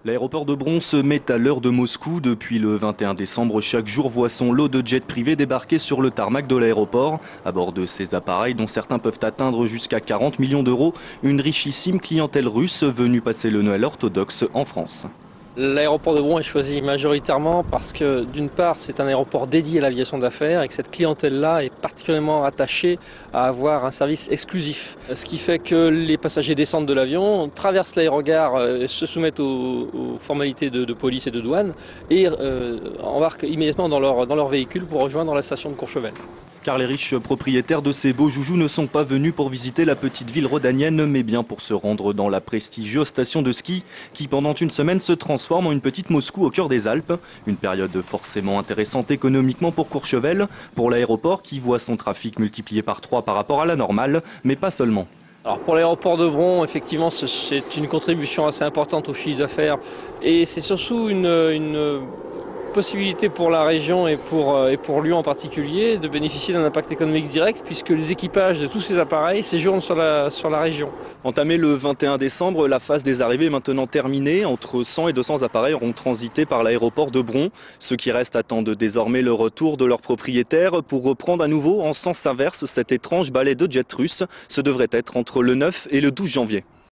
L'aéroport de Bron se met à l'heure de Moscou. Depuis le 21 décembre, chaque jour voit son lot de jets privés débarquer sur le tarmac de l'aéroport. À bord de ces appareils, dont certains peuvent atteindre jusqu'à 40 millions d'euros, une richissime clientèle russe venue passer le Noël orthodoxe en France. L'aéroport de Bron est choisi majoritairement parce que d'une part c'est un aéroport dédié à l'aviation d'affaires et que cette clientèle-là est particulièrement attachée à avoir un service exclusif. Ce qui fait que les passagers descendent de l'avion, traversent l'aérogare, se soumettent aux formalités de police et de douane et embarquent immédiatement dans leur véhicule pour rejoindre la station de Courchevel. Car les riches propriétaires de ces beaux joujoux ne sont pas venus pour visiter la petite ville rhodanienne, mais bien pour se rendre dans la prestigieuse station de ski qui pendant une semaine se transforme en une petite Moscou au cœur des Alpes. Une période forcément intéressante économiquement pour Courchevel, pour l'aéroport qui voit son trafic multiplié par 3 par rapport à la normale, mais pas seulement. Alors pour l'aéroport de Bron, effectivement, c'est une contribution assez importante au chiffre d'affaires et c'est surtout une possibilité pour la région et pour Lyon en particulier de bénéficier d'un impact économique direct puisque les équipages de tous ces appareils séjournent sur la région. Entamé le 21 décembre, la phase des arrivées est maintenant terminée. Entre 100 et 200 appareils auront transité par l'aéroport de Bron. Ceux qui restent attendent désormais le retour de leurs propriétaires pour reprendre à nouveau en sens inverse cet étrange ballet de jet russe. Ce devrait être entre le 9 et le 12 janvier.